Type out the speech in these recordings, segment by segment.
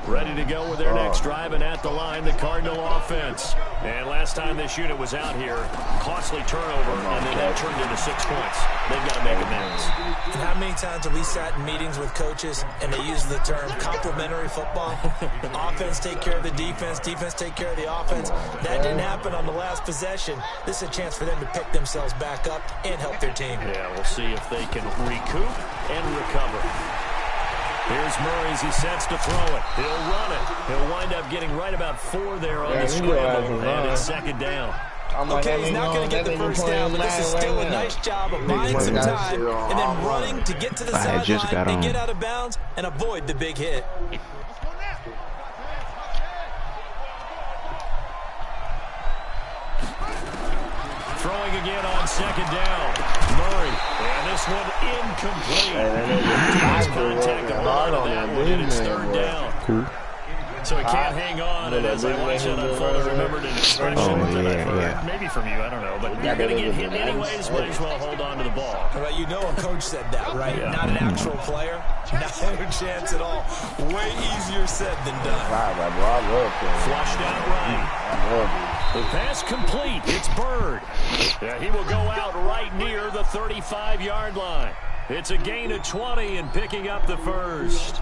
Ready to go with their next drive, and at the line, the Cardinal offense. And last time this unit was out here, costly turnover, and then that turned into 6 points. They've got to make amends. And how many times have we sat in meetings with coaches and they use the term complementary football? Offense take care of the defense, defense take care of the offense. That didn't happen on the last possession. This is a chance for them to pick themselves back up and help their team. Yeah, we'll see if they can recoup and recover. Here's Murray as he sets to throw it. He'll run it. He'll wind up getting right about 4 there on the scramble, and it's second down. Okay, he's not going to get the first down, but this is still a nice job of buying some time and then running to get to the sideline and get out of bounds and avoid the big hit. Throwing again on second down. Murray. And this one incomplete. Nice contact on that one, and it's third down. So he can't hang on, and as I watch it unfold, I remembered an expression that I've heard, maybe from you, I don't know, but you're going to get hit anyways, might as well hold on to the ball. Well, you know a coach said that, right? Yeah. Not an actual player. No chance at all. Way easier said than done. Flushed out right. The pass complete. It's Bird. Yeah, he will go out right near the 35-yard line. It's a gain of 20 and picking up the first.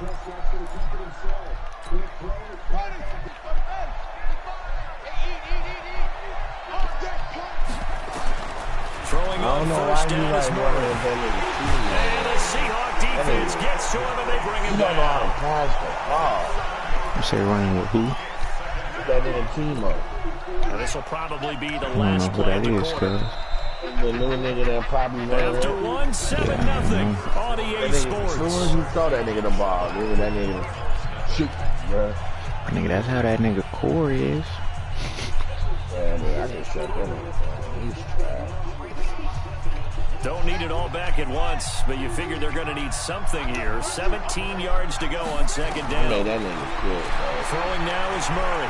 Throwing on first down is Murray. And the Seahawk defense gets to him and they bring him down. You say running with who? That in a team up. Now this will probably be the last play of the quarter. The new nigga that probably after 1-7-0 on EA Sports. As soon as you throw that nigga the ball, that nigga shoot, bro. Nigga, that's how that nigga core is. Yeah, man, I just shut that nigga. He's trash. Don't need it all back at once, but you figure they're going to need something here. 17 yards to go on second down. No, that nigga's good, bro. Throwing now is Murray.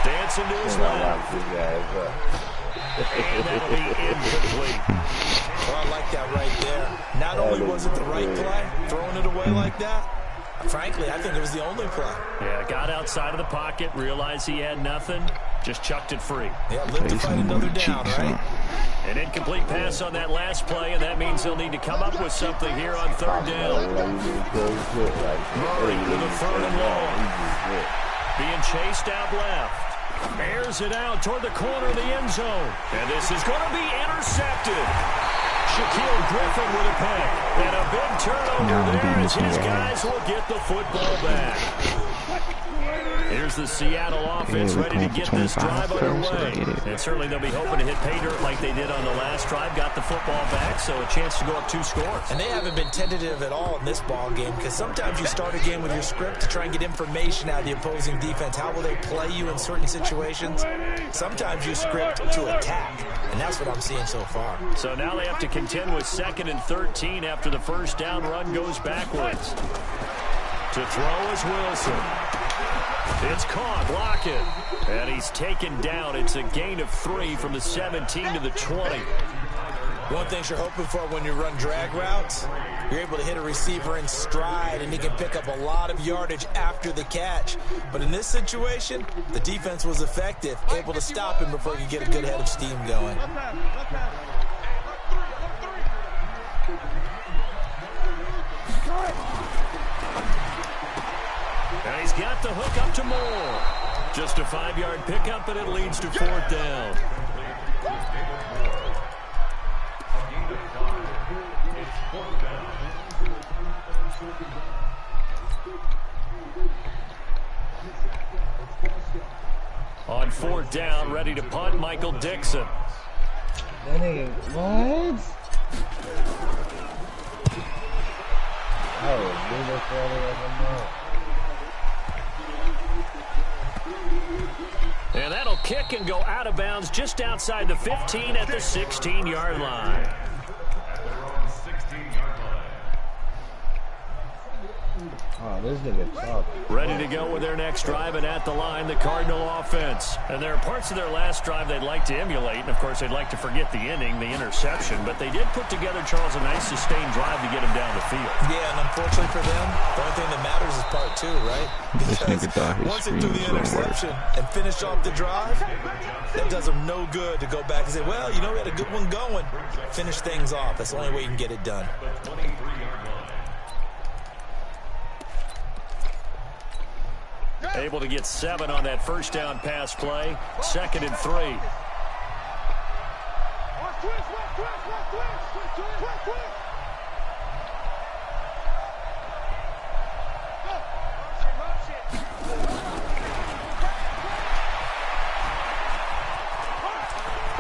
Dancing to his left. And that'll be incomplete. Well, I like that right there. Not only was it the right play, throwing it away like that, frankly, I think it was the only play. Yeah, got outside of the pocket, realized he had nothing, just chucked it free. Yeah, lived to fight another down, right? An incomplete pass on that last play, and that means they'll need to come up with something here on third down. Murray with a third and long. Being chased out left. Airs it out toward the corner of the end zone. And this is going to be intercepted. Shaquille Griffin with a pick. And a big turnover there as his guys will get the football back. Here's the Seattle offense ready to get this drive underway. And certainly they'll be hoping to hit pay dirt like they did on the last drive. Got the football back, so a chance to go up 2 scores. And they haven't been tentative at all in this ball game, because sometimes you start a game with your script to try and get information out of the opposing defense. How will they play you in certain situations? Sometimes you script to attack, and that's what I'm seeing so far. So now they have to contend with 2nd and 13 after the first down run goes backwards. To throw is Wilson. It's caught, Lockett, and he's taken down. It's a gain of 3 from the 17 to the 20. One thing you're hoping for when you run drag routes, you're able to hit a receiver in stride, and he can pick up a lot of yardage after the catch. But in this situation, the defense was effective, able to stop him before he could get a good head of steam going. And he's got the hook up to Moore. Just a 5-yard pickup, and it leads to 4th down. On 4th down, ready to punt, Michael Dixon. What? And that'll kick and go out of bounds just outside the 15 at the 16-yard line. Oh, this nigga tough. Ready to go with their next drive, and at the line, the Cardinal offense. And there are parts of their last drive they'd like to emulate, and of course they'd like to forget the inning, the interception, but they did put together, Charles, a nice sustained drive to get him down the field. Yeah, and unfortunately for them, the only thing that matters is part two, right? This nigga thought his Once they screen threw the was gonna work. interception and finished off the drive, that does them no good to go back and say, well, you know, we had a good one going. Finish things off. That's the only way you can get it done. Able to get 7 on that first down pass play. 2nd and 3.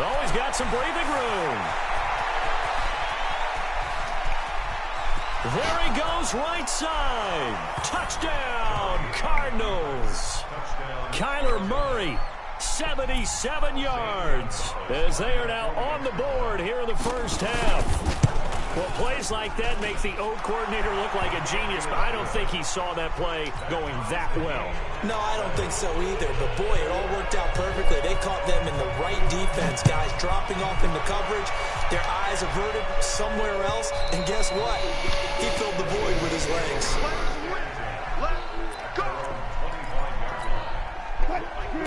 Oh, he's got some breathing room. There he goes, right side. Touchdown, Cardinals. Kyler Murray, 77 yards, as they are now on the board here in the first half. Well, plays like that make the O coordinator look like a genius, but I don't think he saw that play going that well. No, I don't think so either. But, boy, it all worked out perfectly. They caught them in the right defense, guys dropping off into coverage, their eyes averted somewhere else, and guess what? He filled the void with his legs.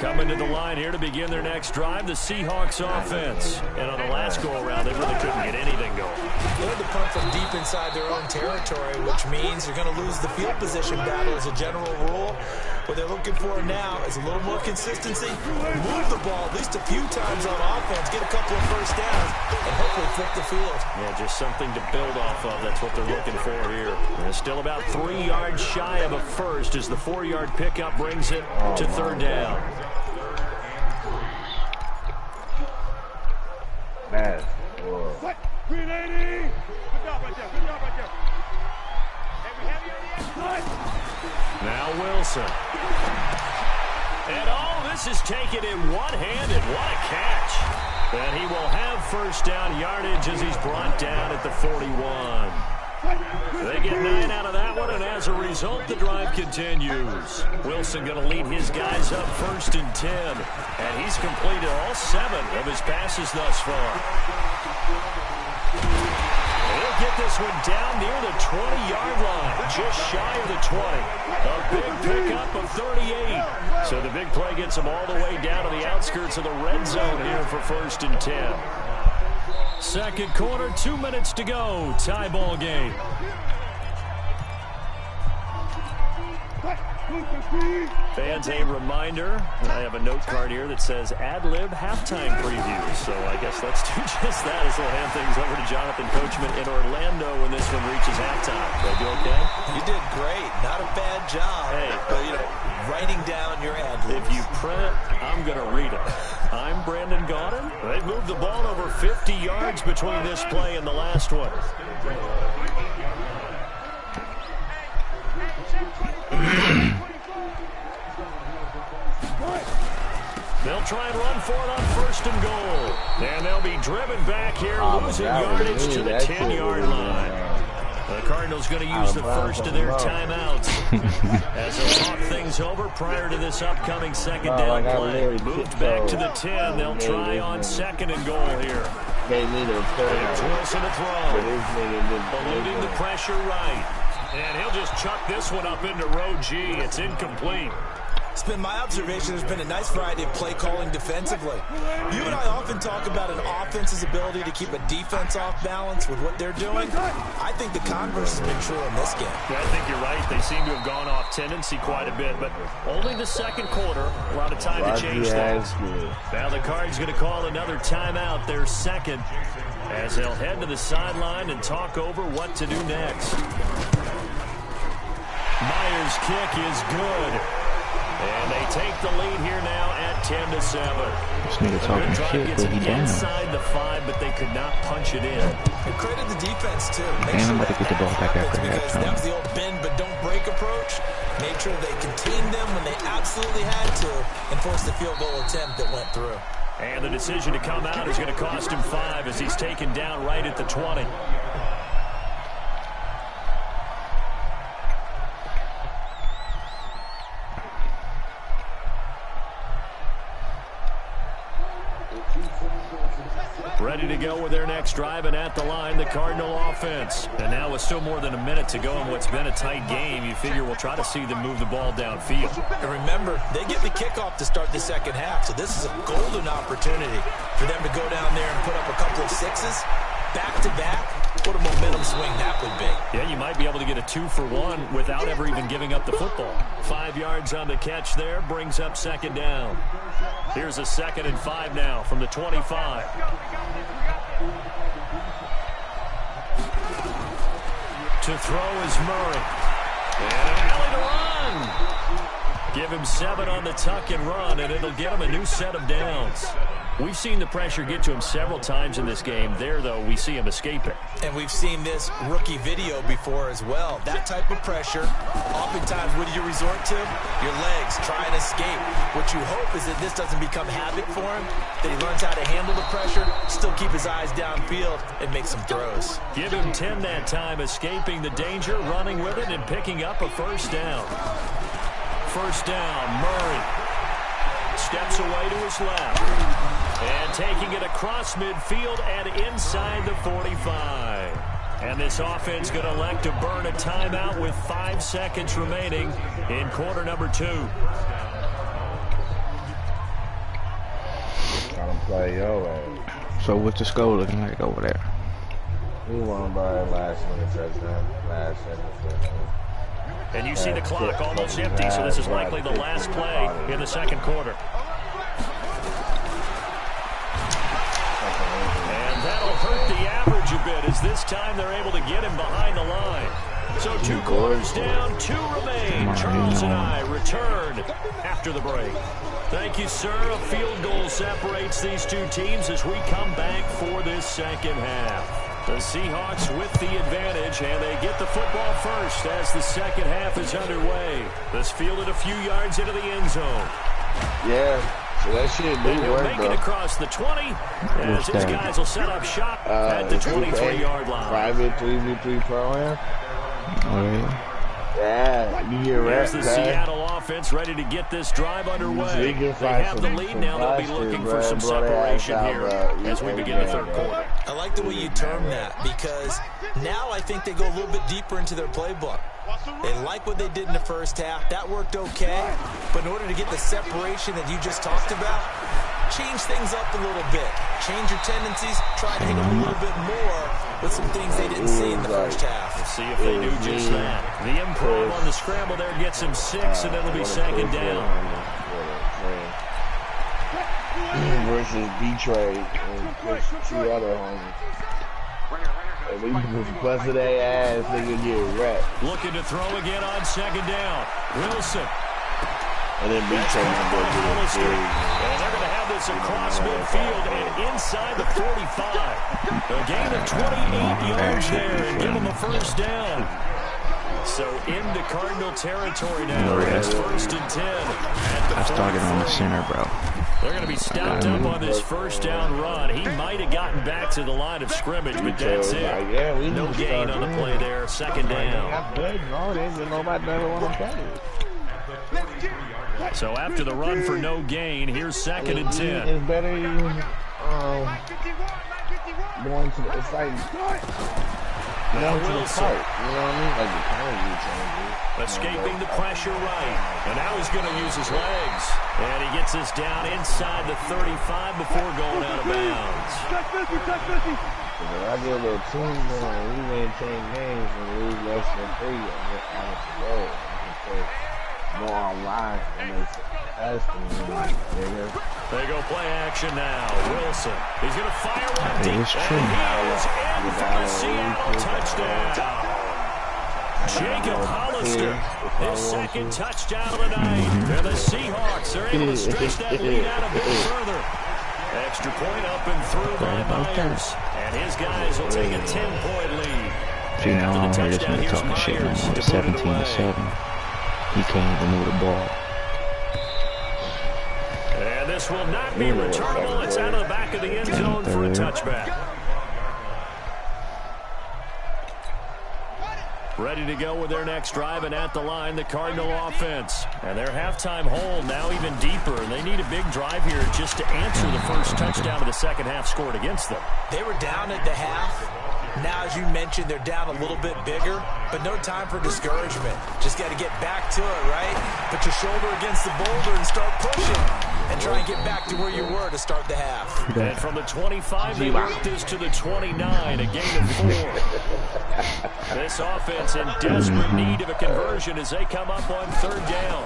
Coming to the line here to begin their next drive, the Seahawks offense. And on the last go-around, they really couldn't get anything going. They had to punt from deep inside their own territory, which means you're going to lose the field position battle as a general rule. What they're looking for now is a little more consistency, move the ball at least a few times on offense, get a couple of first downs, and hopefully flip the field. Yeah, just something to build off of. That's what they're looking for here. And still about 3 yards shy of a first as the 4-yard pickup brings it to 3rd down. Man. What? 380. Good job right there. Good job right there. Hey, we have you on the inside. Now Wilson. And this is taken in one-handed. What a catch. And he will have first down yardage as he's brought down at the 41. They get 9 out of that one, and as a result, the drive continues. Wilson going to lead his guys up 1st and 10, and he's completed all 7 of his passes thus far. He'll get this one down near the 20-yard line, just shy of the 20. A big pickup of 38. So the big play gets him all the way down to the outskirts of the red zone here for 1st and 10. Second quarter, 2 minutes to go. Tie ball game. Fans, a reminder, I have a note card here that says ad-lib halftime previews. So I guess let's do just that as we'll hand things over to Jonathan Coachman in Orlando when this one reaches halftime. Did I do okay? You did great. Not a bad job. Hey, but, you know, writing down your ad-libs. If you print it, I'm going to read it. I'm Brandon Gaudin. They've moved the ball over 50 yards between this play and the last one. They'll try and run for it on 1st and goal. And they'll be driven back here, losing yardage to the 10-yard line. The Cardinals going to use the first of their timeouts as they'll talk things over prior to this upcoming second down play. Moved back to the 10. They'll try on 2nd and goal here. It's Wilson to throw. Eluding the pressure right. And he'll just chuck this one up into row G. It's incomplete. It's been my observation there's been a nice variety of play calling defensively. You and I often talk about an offense's ability to keep a defense off balance with what they're doing. I think the converse has been true in this game. Yeah, I think you're right. They seem to have gone off tendency quite a bit, but only the second quarter. A lot of time to change things. Now the Cards going to call another timeout, their second, as they'll head to the sideline and talk over what to do next. Myers' kick is good. And they take the lead here now at 10-7. This nigga talking shit, but he down. Inside the 5, but they could not punch it in. And credit the defense, too. And I'm about to get the ball back after halftime. That was the old bend but don't break approach. Made sure they contained them when they absolutely had to and forced the field goal attempt that went through. And the decision to come out is going to cost him 5 as he's taken down right at the 20. driving at the line, the Cardinal offense. And now with still more than a minute to go in what's been a tight game, you figure we'll try to see them move the ball downfield. And remember, they get the kickoff to start the second half, so this is a golden opportunity for them to go down there and put up a couple of sixes back-to-back. What a momentum swing that would be. Yeah, you might be able to get a 2-for-1 without ever even giving up the football. 5 yards on the catch there, brings up second down. Here's a 2nd and 5 now from the 25. To throw is Murray. And an alley to run. Give him 7 on the tuck and run, and it'll get him a new set of downs. We've seen the pressure get to him several times in this game. There, though, we see him escaping. And we've seen this rookie video before as well. That type of pressure, oftentimes, what do you resort to? Your legs, try and escape. What you hope is that this doesn't become havoc for him, that he learns how to handle the pressure, still keep his eyes downfield, and make some throws. Give him 10 that time, escaping the danger, running with it, and picking up a first down. First down, Murray steps away to his left. And taking it across midfield and inside the 45. And this offense going to elect to burn a timeout with 5 seconds remaining in quarter number 2. Trying to play your way. So what's the score looking like over there? We won by last minute touchdown. Last second touchdown. And you see the clock almost empty, so this is likely the last play in the second quarter. That'll hurt the average a bit, as this time they're able to get him behind the line. So 2 quarters down, 2 remain. Charles and I return after the break. Thank you, sir. A field goal separates these two teams as we come back for this second half. The Seahawks with the advantage, and they get the football first as the second half is underway. This fielded a few yards into the end zone. Yeah. So that shit do work, make it across the 20, as his guys will set up shop at the 23-yard line. Private 3v3 program. Oh, yeah. Yeah, you get There's the Seattle offense ready to get this drive underway. They have the lead now. They'll be looking for some separation here as we begin the third quarter. I like the way you term that, because now I think they go a little bit deeper into their playbook. They like what they did in the first half. That worked okay. But in order to get the separation that you just talked about, change things up a little bit. Change your tendencies. Try to hit them a little bit more with some things they didn't see in the first half. We'll see if they do just that. The improv on the scramble there gets him 6, and it'll be second down. Versus Detroit and 2 other homies. And we just busted their ass, nigga, get wrecked. Looking to throw again on second down. Wilson. And then Detroit is going to get it. And they're going to have this across midfield and inside the 45. A gain of 28 yards there and give them a first down. So into Cardinal territory now. It's 1st and 10. I started on the center, bro. They're going to be stopped up on this first down run. He might have gotten back to the line of scrimmage, but that's it. No gain on the play there. Second down. So after the run for no gain, here's 2nd and 10. It's better going to the, it's like now Wilson. You know what I mean? Like the penalty changes. Escaping the pressure right. And now he's going to use his legs. And he gets this down inside the 35 before going out of bounds. If I get a little team going, we maintain games and lose less than 3 on the road. Go online and it's asking me. They go play action now. Wilson. He's going to fire one deep. It's true. And he is in for the Seattle touchdown. Jacob Hollister, his 2nd touchdown of the night. And the Seahawks are able to stretch that lead out a bit further. Extra point up and through by Myers. And his guys will take a 10-point lead. See, now I'm here this nigga talking shit no more. 17-7. He can't even move the ball. And this will not be returnable. It's out of the back of the end zone for a touchback. Ready to go with their next drive, and at the line, the Cardinal offense. And their halftime hole now even deeper. They need a big drive here just to answer the first touchdown of the second half scored against them. They were down at the half. Now, as you mentioned, they're down a little bit bigger, but no time for discouragement. Just got to get back to it, right? Put your shoulder against the boulder and start pushing. And try and get back to where you were to start the half. And from the 25, they work this to the 29, a gain of 4. This offense in desperate need of a conversion as they come up on third down.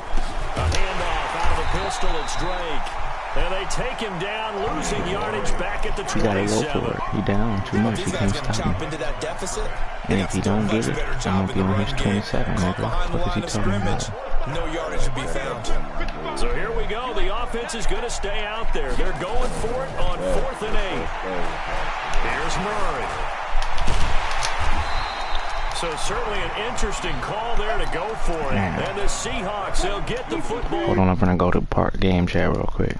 A handoff out of the pistol, it's Drake. And they take him down, losing yardage back at the 27. You gotta go for it. He down too much. You can't stop him. And if he don't get it, I'm gonna be on his 27, nigga. What is he talking about? No yardage to be found. So here we go. The offense is going to stay out there. They're going for it on 4th and 8. Here's Murray. So certainly an interesting call there to go for it. And the Seahawks, they'll get the football. Hold on, I'm gonna go to park game chat real quick.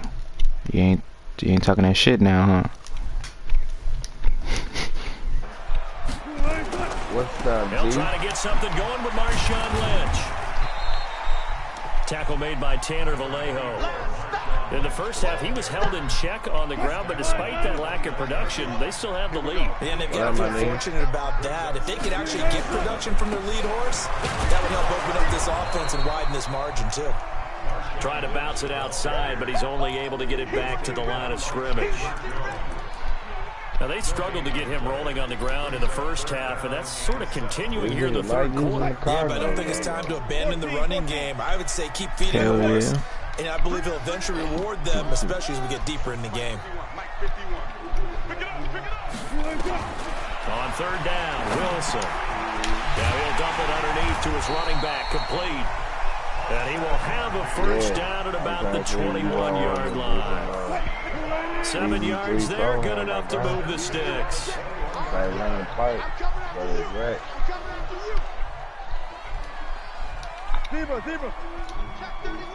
You ain't talking that shit now, huh? What's up, They'll try to get something going with Marshawn Lynch. Tackle made by Tanner Vallejo. In the first half, he was held in check on the ground, but despite that lack of production, they still have the lead. And they've got to be fortunate about that. If they could actually get production from their lead horse, that would help open up this offense and widen this margin, too. Trying to bounce it outside, but he's only able to get it back to the line of scrimmage. Now, they struggled to get him rolling on the ground in the first half, and that's sort of continuing here in the third quarter. Yeah, but I don't think it's time to abandon the running game. I would say keep feeding the horse, and I believe he'll eventually reward them, especially as we get deeper in the game. On third down, Wilson. Now he'll dump it underneath to his running back, complete. And he will have a first down at about the 21-yard line. 7 yards there, good enough to move the sticks. Like running pipe, but it's right. Zebra. Check 31.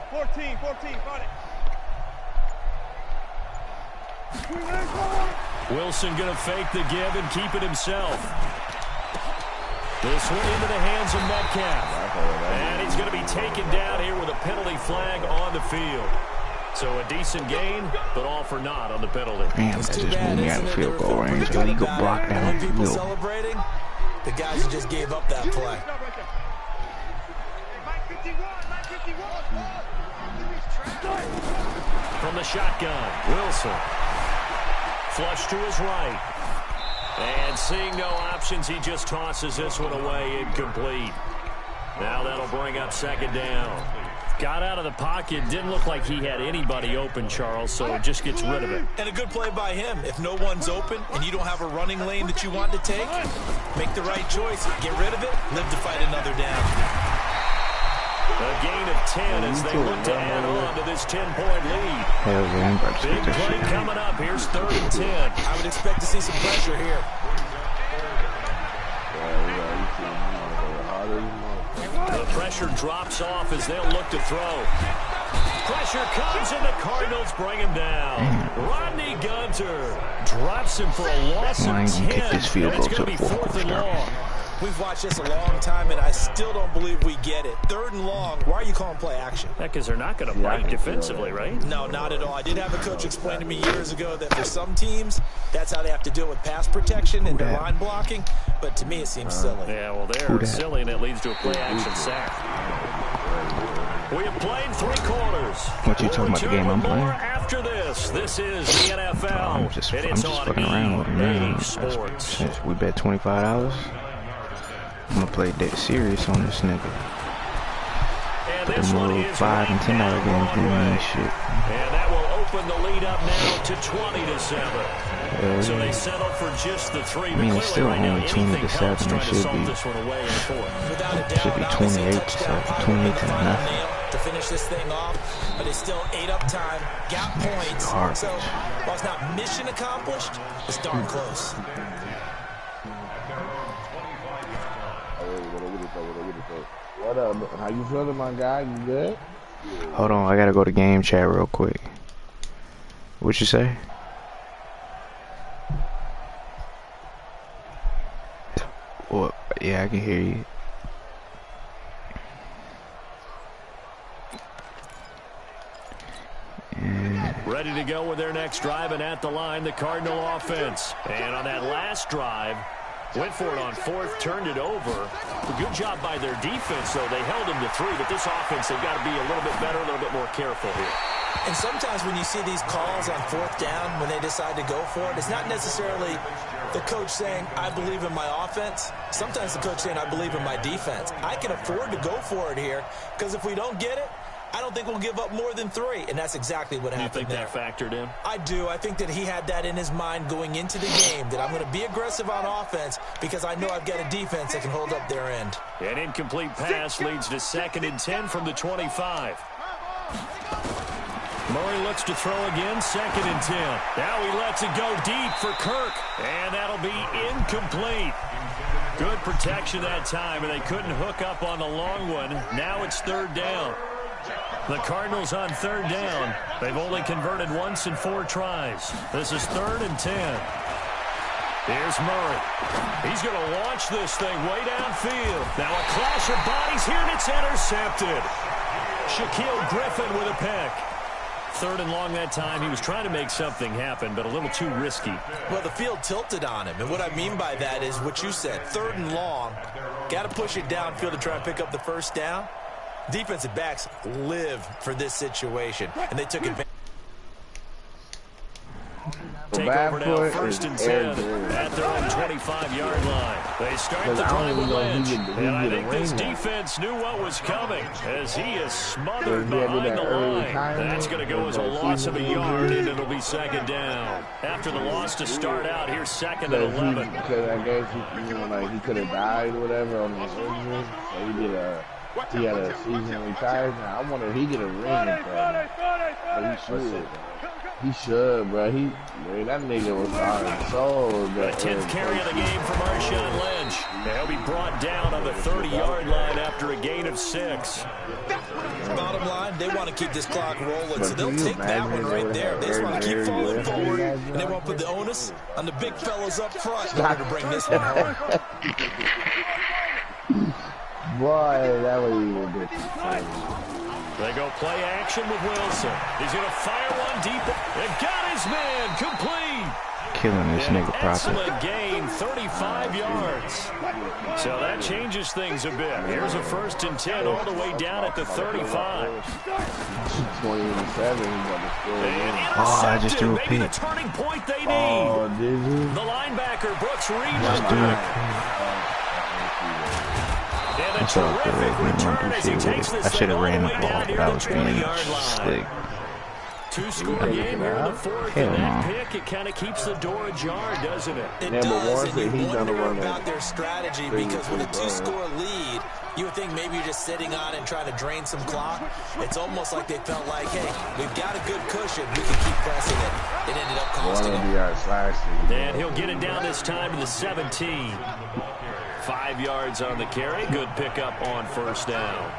14, got it. Wilson going to fake the give and keep it himself. This one into the hands of Metcalf. And he's going to be taken down here with a penalty flag on the field. So a decent gain, but all for naught on the penalty. Damn, that just moved me out of field goal range. How you go block down the field? Celebrating the guys who just gave up that play. From the shotgun, Wilson. Flush to his right. And seeing no options, he just tosses this one away, incomplete. Now that'll bring up second down. Got out of the pocket, didn't look like he had anybody open, Charles, so it just gets rid of it. And a good play by him. If no one's open and you don't have a running lane that you want to take, make the right choice. Get rid of it, live to fight another down. A gain of 10 as they look to add on to this 10-point lead. Hell yeah, I'm about to Big play coming up. Here's 3rd and 10. I would expect to see some pressure here. The pressure drops off as they'll look to throw. Pressure comes and the Cardinals bring him down. Rodney Gunter drops him for a loss of 10. And it's going to be 4th and long. We've watched this a long time, and I still don't believe we get it. 3rd and long. Why are you calling play action? Because they're not going to bite defensively, right? No, not at all. I did have a coach explain to me years ago that for some teams, that's how they have to deal with pass protection and their line blocking. But to me, it seems silly. Yeah, well, they're silly, and it leads to a play-action sack. We have played 3 quarters. What you talking about, the game I'm playing? After this is the NFL. I'm just fucking around with it, man. Sports. We bet $25. I'm gonna play dead serious on this nigga. Put them little $5 and $10 games in and shit. And that will open the lead up now to 20-7. So they settle for just the 3. I mean, it's still only 20-7. It should be 28-7, 28-0. To finish this thing off, but it's still 8 up time, got points. So while it's not mission accomplished, it's darn close. What up? How you feeling, my guy? You good? Hold on, I gotta go to game chat real quick. What you say? Well, yeah, I can hear you. Ready to go with their next drive, and at the line, the Cardinal offense. And on that last drive, went for it on fourth, turned it over. A good job by their defense, though. They held them to 3, but this offense, they've got to be a little bit better, a little bit more careful here. And sometimes when you see these calls on fourth down, when they decide to go for it, it's not necessarily the coach saying, I believe in my offense. Sometimes the coach saying, I believe in my defense. I can afford to go for it here, because if we don't get it, I don't think we'll give up more than 3, and that's exactly what happened there. You think that factored in? I do. I think that he had that in his mind going into the game, that I'm going to be aggressive on offense because I know I've got a defense that can hold up their end. An incomplete pass leads to 2nd and 10 from the 25. Murray looks to throw again, 2nd and 10. Now he lets it go deep for Kirk, and that'll be incomplete. Good protection that time, and they couldn't hook up on the long one. Now it's 3rd down. The Cardinals on 3rd down. They've only converted once in 4 tries. This is 3rd and 10. Here's Murray. He's going to launch this thing way downfield. Now a clash of bodies here, and it's intercepted. Shaquille Griffin with a pick. 3rd and long that time. He was trying to make something happen, but a little too risky. Well, the field tilted on him, and what I mean by that is what you said. 3rd and long. Got to push it downfield to try and pick up the first down. Defensive backs live for this situation, and they took advantage. Take over now, 1st and 10 at their own 25-yard line. They start the drive with Lynch, and I think this defense knew what was coming as he is smothered behind the line. That's going to go as a loss of a yard, and it'll be 2nd down. After the loss to start out, here's 2nd and 11. Because I guess like he could have died or whatever on the injury, so he had a season retired. Now I wonder if he get a ring but he should. He should, bro. That nigga was hard soul. The 10th carry of the game for Marshawn Lynch. He'll be brought down on the 30-yard line after a gain of 6. Bottom line, they want to keep this clock rolling, so they'll take that one right there. They just want to keep falling forward, and they won't put the onus on the big fellas up front in order to bring this one home. Boy, that was ridiculous. They go play action with Wilson. He's going to fire one deep. And got his man complete. Killing this nigga proper. Excellent gain, 35 yards. So that changes things a bit. Here's a 1st and 10 all the way down at the 35. 27. I just threw a maybe the pick. turning point they need. Oh, did you? The linebacker, Brooks Reed. That's all good. I should have ran the ball, but I was being slick. 2-score game here in the 4th, and that pick, it kind of keeps the door ajar, doesn't it? It does, and you wonder about their strategy, because with a 2-score lead, you would think maybe you're just sitting on it and trying to drain some clock. It's almost like they felt like, hey, we've got a good cushion. We can keep pressing it. It ended up costing them. And he'll get it down this time to the 17. 5 yards on the carry. Good pickup on 1st down.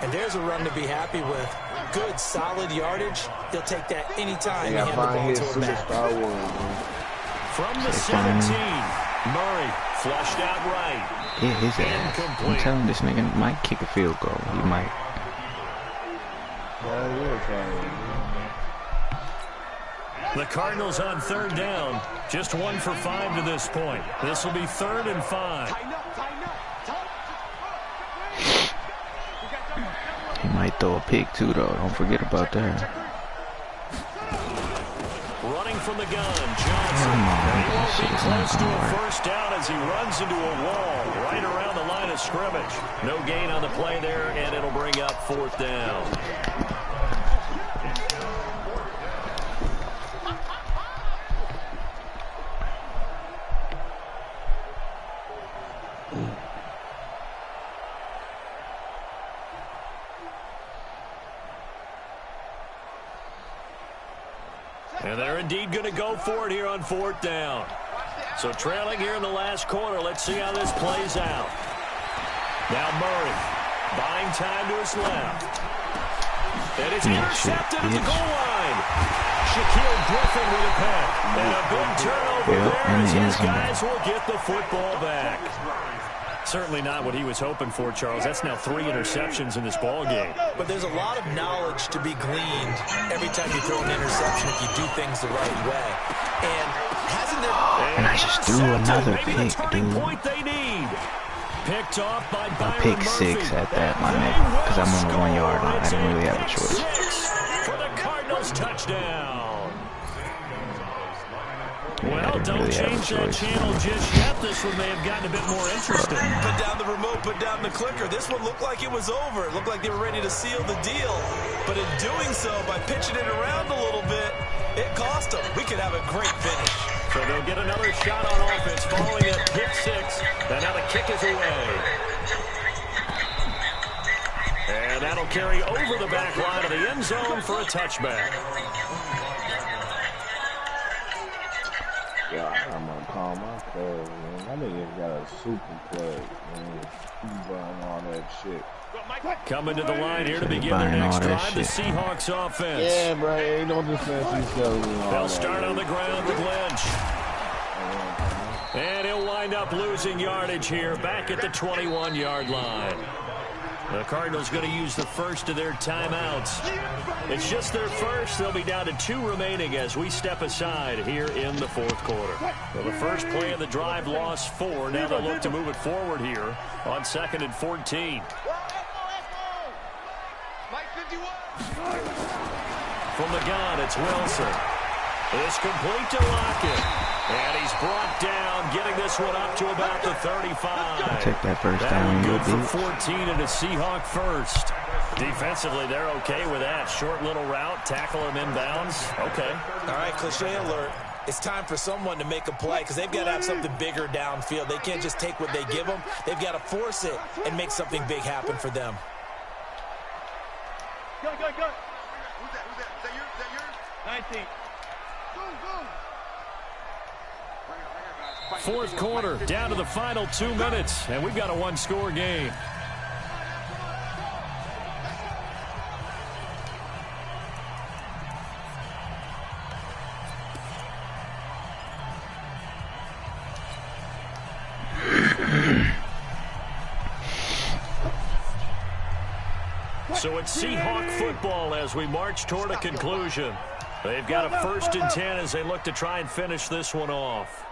And there's a run to be happy with. Good, solid yardage. He'll take that anytime you hand the ball to him back. From the 17, Murray flushed out right. Yeah, his ass. I'm telling this nigga might kick a field goal. He might. The Cardinals on 3rd down. Just 1 for 5 to this point. This will be 3rd and 5. He might throw a pick too, though. Don't forget about that. Running from the gun, Johnson. And he won't be close to a 1st down as he runs into a wall right around the line of scrimmage. No gain on the play there, and it'll bring up 4th down. And they're indeed going to go for it here on 4th down. So trailing here in the last quarter. Let's see how this plays out. Now Murray buying time to his left. And it's intercepted at the goal line. Shaquille Griffin with a pick. And a big turnover there as his guys will get the football back. Certainly not what he was hoping for, Charles. That's now 3 interceptions in this ball game. But there's a lot of knowledge to be gleaned every time you throw an interception if you do things the right way. And hasn't there... And I just threw another pick, dude. Point they need. Picked off by I picked 6 at that, my nigga, because I'm on the 1 yard line. I didn't really have a choice. For the Cardinals touchdown. Yeah, Well, don't really change that channel just yet. This one may have gotten a bit more interesting. Put down the remote, put down the clicker. This one looked like it was over. It looked like they were ready to seal the deal. But in doing so, by pitching it around a little bit, it cost them. We could have a great finish. So they'll get another shot on offense following a pick 6. And now the kick is away. And that'll carry over the back line of the end zone for a touchback. Yeah, I'm gonna call my cuz, man. That nigga got a super plug, man. He buying all that shit. Coming to the line here to begin their next drive, the Seahawks offense. Yeah, bro, ain't no defense he's selling me all. They'll start on the ground with Lynch. And he'll wind up losing yardage here back at the 21-yard line. The Cardinals going to use the first of their timeouts. It's just their first. They'll be down to 2 remaining as we step aside here in the 4th quarter. So the first play of the drive lost 4. Now they'll look to move it forward here on 2nd and 14. From the gun, it's Wilson. It's complete to Lockett. And he's brought down, getting this one up to about the 35. Take that first down. Good for 14 and a Seahawk first. Defensively, they're okay with that. Short little route, tackle him inbounds. Okay. All right, cliche alert. It's time for someone to make a play because they've got to have something bigger downfield. They can't just take what they give them. They've got to force it and make something big happen for them. Go. Who's that? Is that yours? 19. Go. 4th quarter, down to the final 2 minutes, and we've got a 1-score game. So it's Seahawk football as we march toward a conclusion. They've got a 1st and 10 as they look to try and finish this one off.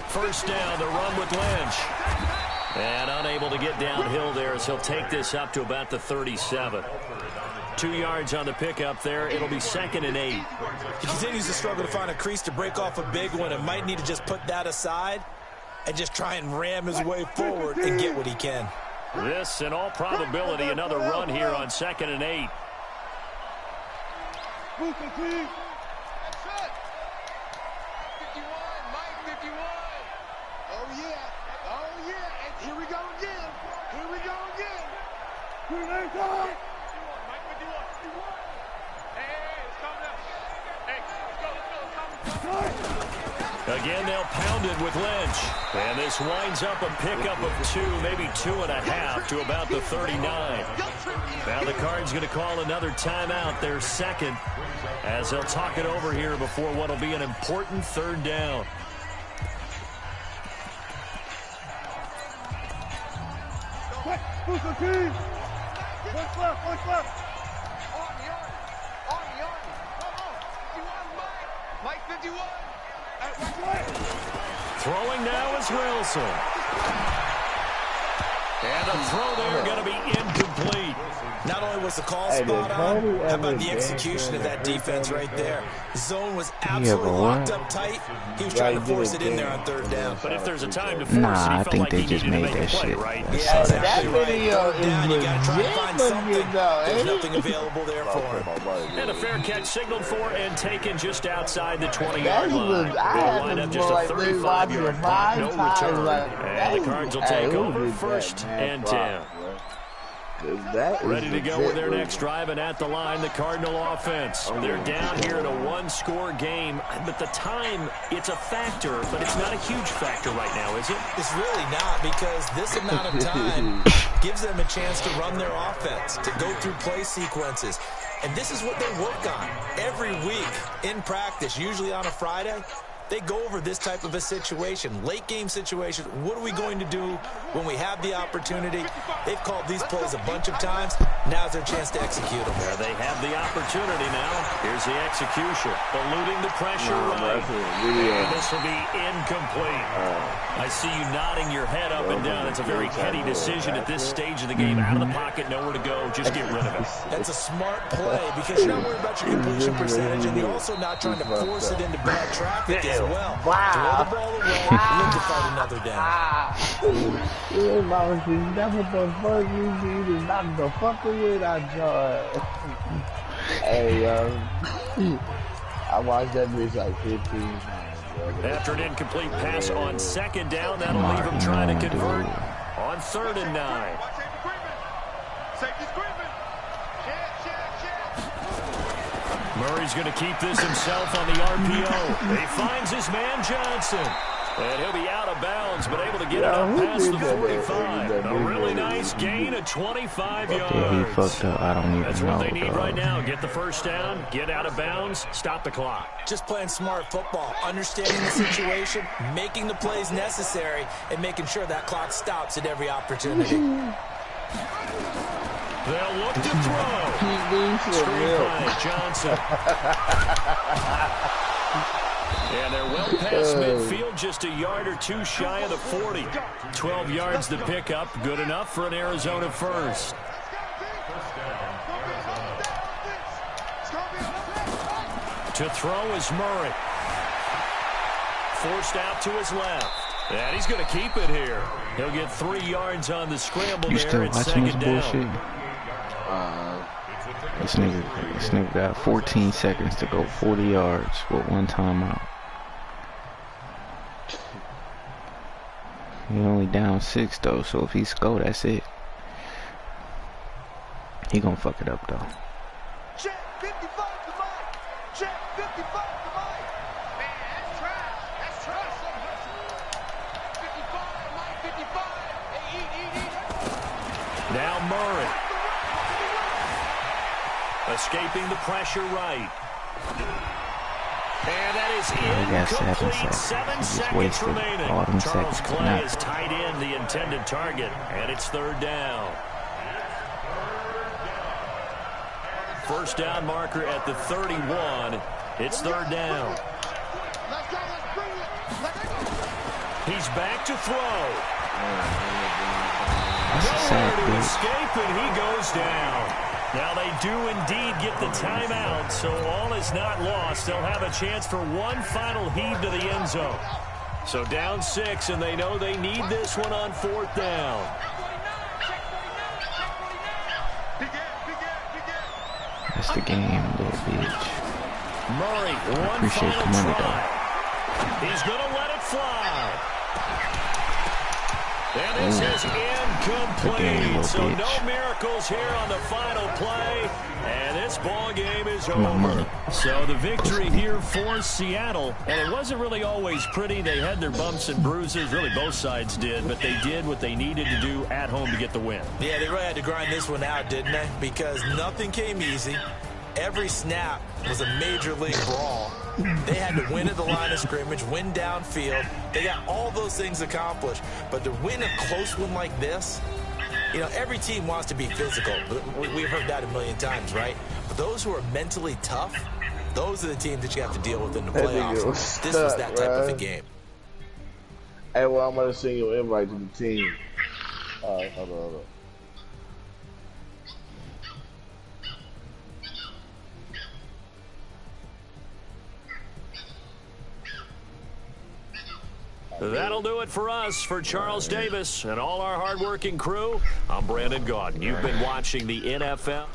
First down, the run with Lynch. And unable to get downhill there as he'll take this up to about the 37. 2 yards on the pickup there. It'll be 2nd and 8. He continues to struggle to find a crease to break off a big one and might need to just put that aside and just try and ram his way forward and get what he can. This, in all probability, another run here on 2nd and 8. Again, they'll pound it with Lynch. And this winds up a pickup of 2, maybe 2.5 to about the 39. Now the Cards going to call another timeout, their 2nd, as they'll talk it over here before what will be an important 3rd down. What's left? Mike 51. Throwing now is Wilson. And a throw there going to be incomplete. Not only was the call spot on, how about the execution of that defense right there? The zone was absolutely locked up tight. He was trying to force it in there on 3rd down. But if there's a time to force it, I think they just made that shit. Right? Yeah, exactly right. Third down, you got to try to find something. There's nothing available there for him. And a fair catch signaled for and taken just outside the 20-yard line. They'll wind up just a 35-yard punt, no return. And the Cards will take over 1st and 10. Ready to go with their next drive, and at the line, the Cardinal offense. They're down here in a 1-score game, but the time, it's a factor, but it's not a huge factor right now, is it? It's really not, because this amount of time gives them a chance to run their offense, to go through play sequences. And this is what they work on every week in practice, usually on a Friday. they go over this type of a situation, late game situation. What are we going to do when we have the opportunity? They've called these plays a bunch of times. Now's their chance to execute them. There they have the opportunity now. Here's the execution. Eluding the pressure right. And this will be incomplete. I see you nodding your head up and down. It's a very heady decision at this stage of the game. Out of the pocket, nowhere to go. Just get rid of it. That's a smart play because you're not worried about your completion percentage, and you're also not trying to force it into bad traffic as well. Wow. Throw the ball away, look to fight another down. That's what the fuck you need to knock the fuck away that joy. Hey, I watched that bitch like 15 times. After an incomplete pass on second down, that'll leave him trying to convert on 3rd and 9. Murray's going to keep this himself on the RPO. He finds his man Johnson. And he'll be out of bounds, but able to get it up past the 45. A really nice gain of 25 yards. Yeah, he fucked up. I don't even know. That's what they need right now. Get the first down, get out of bounds, stop the clock. Just playing smart football, understanding the situation, making the plays necessary, and making sure that clock stops at every opportunity. They'll look to throw. Screenplay, Johnson. And they're well past midfield, just a yard or two shy of the 40. 12 yards to pick up, good enough for an Arizona first. To throw is Murray. Forced out to his left. And he's going to keep it here. He'll get 3 yards on the scramble there at second down. This nigga got 14 seconds to go 40 yards with 1 timeout. He only down 6 though, so if he score, that's it. He gonna fuck it up though. Check 55 to Mike. Check 55 to Mike. Man, that's trash. That's trash. 55, Mike 55. Hey, eat. Now Murray. Escaping the pressure right. And that is incomplete. 7 seconds remaining. Charles Clay is tied in the intended target, and it's 3rd down. First down marker at the 31. It's 3rd down. He's back to throw. Nowhere to escape, and he goes down. Now they do indeed get the timeout, so all is not lost. They'll have a chance for one final heave to the end zone. So down 6, and they know they need this one on 4th down. That's the game, little bitch. Murray, one final try. He's going to let it fly. And this is incomplete, so no miracles here on the final play, and this ball game is over. So the victory here for Seattle, and it wasn't really always pretty. They had their bumps and bruises, really both sides did, but they did what they needed to do at home to get the win. Yeah, they really had to grind this one out, didn't they? Because nothing came easy. Every snap was a major league brawl. They had to win at the line of scrimmage, win downfield. They got all those things accomplished. But to win a close one like this, you know, every team wants to be physical. We've heard that a million times, right? But those who are mentally tough, those are the teams that you have to deal with in the playoffs. This was that type of a game. Hey, well, I'm going to send you an invite to the team. All right, hold on. That'll do it for us. For Charles Davis and all our hardworking crew, I'm Brandon Gaudin. You've been watching the NFL.